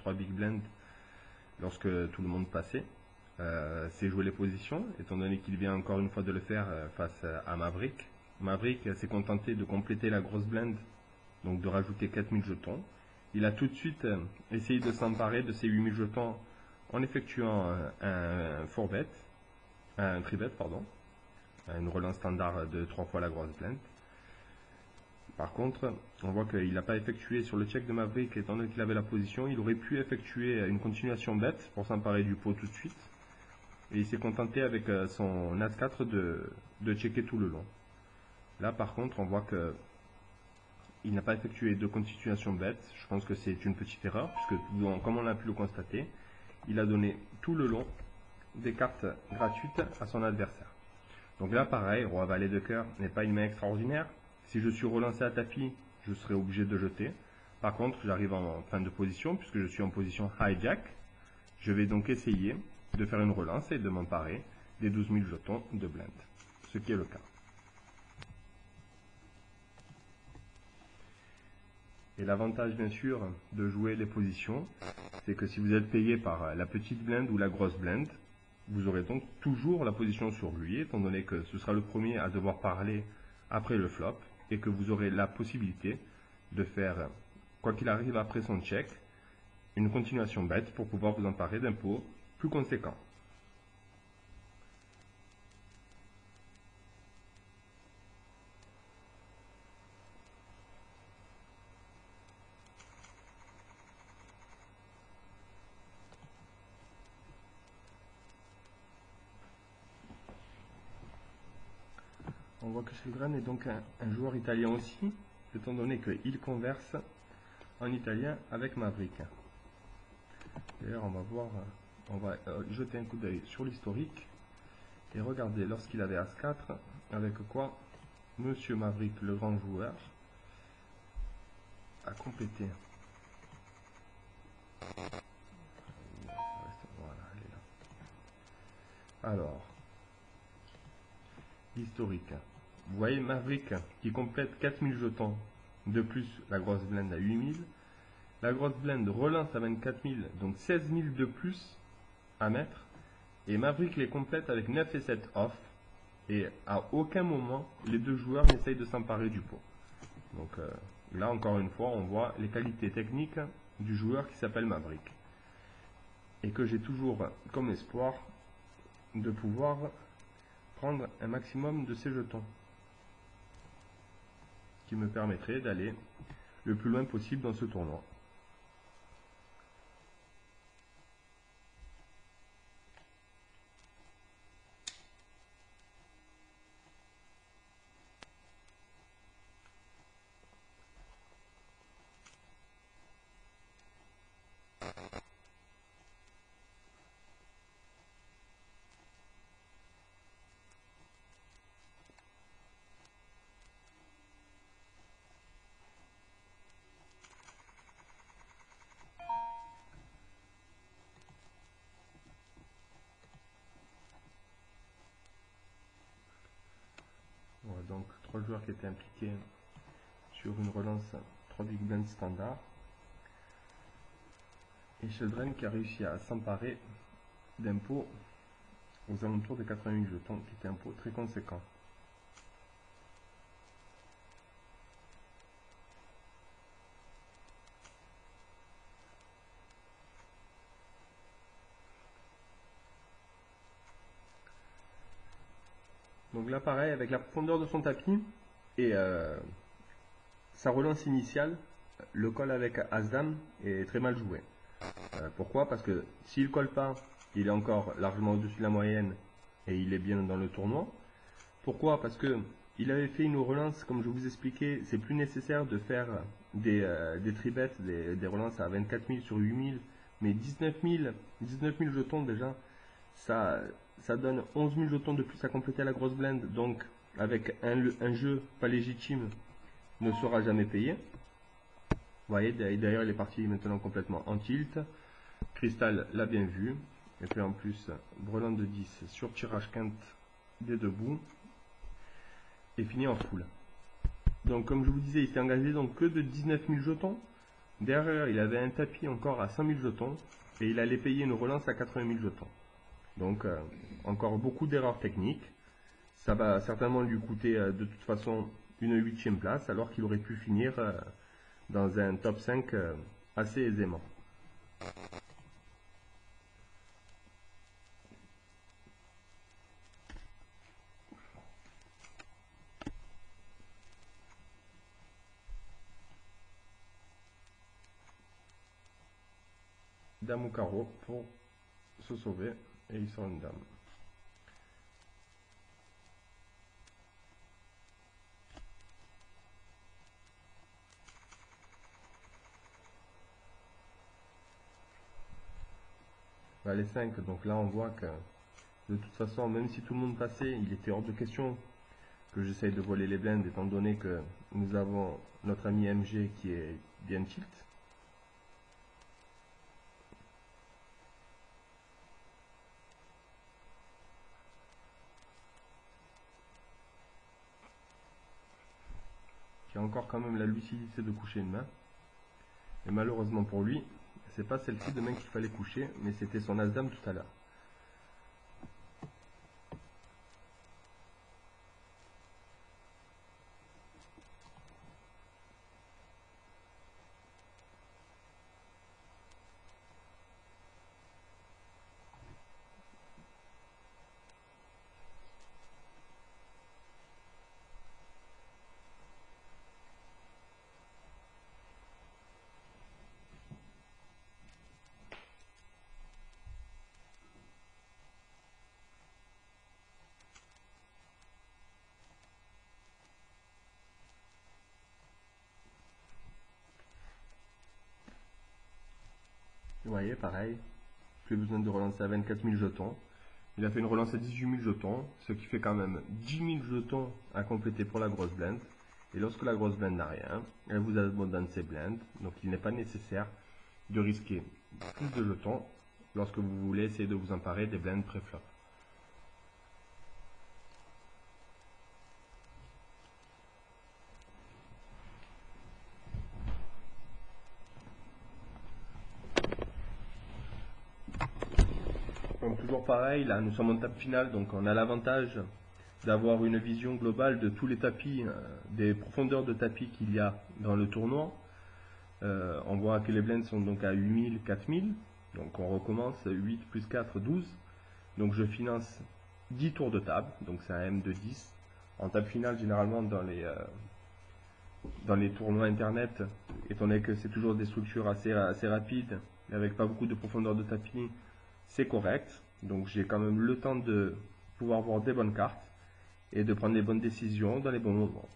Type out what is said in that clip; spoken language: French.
3 big blind lorsque tout le monde passait. C'est jouer les positions, étant donné qu'il vient encore une fois de le faire face à Maverick. Maverick s'est contenté de compléter la grosse blind, donc de rajouter 4000 jetons. Il a tout de suite essayé de s'emparer de ces 8000 jetons en effectuant un 4-bet, un 3-bet, pardon, une relance standard de 3 fois la grosse blind. Par contre, on voit qu'il n'a pas effectué sur le check de Maverick, étant donné qu'il avait la position, il aurait pu effectuer une continuation bet pour s'emparer du pot tout de suite. Et il s'est contenté avec son As-4 de checker tout le long. Là par contre, on voit que il n'a pas effectué de continuation bet. Je pense que c'est une petite erreur, puisque comme on a pu le constater, il a donné tout le long des cartes gratuites à son adversaire. Donc là pareil, roi valet de cœur n'est pas une main extraordinaire. Si je suis relancé à tapis, je serai obligé de jeter. Par contre, j'arrive en fin de position, puisque je suis en position hijack. Je vais donc essayer de faire une relance et de m'emparer des 12 000 jetons de blind, ce qui est le cas. Et l'avantage bien sûr de jouer les positions, c'est que si vous êtes payé par la petite blind ou la grosse blind, vous aurez donc toujours la position sur lui, étant donné que ce sera le premier à devoir parler après le flop, et que vous aurez la possibilité de faire, quoi qu'il arrive après son check, une continuation bet pour pouvoir vous emparer d'un pot plus conséquent. On voit que Sheldren est donc un joueur italien aussi, étant donné qu'il converse en italien avec Maverick. D'ailleurs, on va jeter un coup d'œil sur l'historique et regarder lorsqu'il avait As-4, avec quoi Monsieur Maverick, le grand joueur, a complété. Voilà, elle est là. Alors, historique. Vous voyez Maverick qui complète 4000 jetons, de plus la grosse blind à 8000. La grosse blind relance à 24 000, donc 16 000 de plus à mettre. Et Maverick les complète avec 9 et 7 off. Et à aucun moment, les deux joueurs n'essayent de s'emparer du pot. Donc là, encore une fois, on voit les qualités techniques du joueur qui s'appelle Maverick. Et que j'ai toujours comme espoir de pouvoir prendre un maximum de ces jetons, qui me permettrait d'aller le plus loin possible dans ce tournoi. Voilà, donc 3 joueurs qui étaient impliqués sur une relance 3 big blind standard. Et Sheldren qui a réussi à s'emparer d'un pot aux alentours de 88 jetons, qui était un pot très conséquent. Donc là pareil, avec la profondeur de son tapis et sa relance initiale, le call avec As-Dame est très mal joué. Pourquoi? Parce que s'il colle pas, il est encore largement au-dessus de la moyenne et il est bien dans le tournoi. Pourquoi? Parce que il avait fait une relance, comme je vous expliquais, c'est plus nécessaire de faire des tribets, des relances à 24 000 sur 8 000, mais 19 000 jetons déjà, ça donne 11 000 jetons de plus à compléter à la grosse blind, donc avec un jeu pas légitime ne sera jamais payé. Vous voyez, d'ailleurs il est parti maintenant complètement en tilt. Cristal l'a bien vu. Et puis en plus, brelan de 10 sur tirage quinte des deux bouts. Et fini en full. Donc comme je vous disais, il s'est engagé donc que de 19 000 jetons. Derrière, il avait un tapis encore à 100 000 jetons et il allait payer une relance à 80 000 jetons. Donc, encore beaucoup d'erreurs techniques. Ça va certainement lui coûter de toute façon une 8e place alors qu'il aurait pu finir dans un top 5 assez aisément. Dame au carreau pour se sauver et il sort une dame. Les 5, donc là on voit que de toute façon, même si tout le monde passait, il était hors de question que j'essaye de voler les blindes étant donné que nous avons notre ami MG qui est bien tilt. Qui a encore quand même la lucidité de coucher une main. Et malheureusement pour lui, c'est pas celle-ci de main qu'il fallait coucher, mais c'était son As-Dame tout à l'heure. Vous voyez, pareil, plus besoin de relancer à 24 000 jetons. Il a fait une relance à 18 000 jetons, ce qui fait quand même 10 000 jetons à compléter pour la grosse blinde. Et lorsque la grosse blinde n'a rien, elle vous abandonne ses blindes, donc il n'est pas nécessaire de risquer plus de jetons lorsque vous voulez essayer de vous emparer des blindes pré-flop. Donc toujours pareil, là nous sommes en table finale, donc on a l'avantage d'avoir une vision globale de tous les tapis, des profondeurs de tapis qu'il y a dans le tournoi. On voit que les blinds sont donc à 8000, 4000, donc on recommence 8 plus 4, 12. Donc je finance 10 tours de table, donc c'est un M de 10. En table finale, généralement dans les tournois internet, étant donné que c'est toujours des structures assez rapides, avec pas beaucoup de profondeur de tapis, c'est correct. Donc j'ai quand même le temps de pouvoir voir des bonnes cartes et de prendre les bonnes décisions dans les bons moments.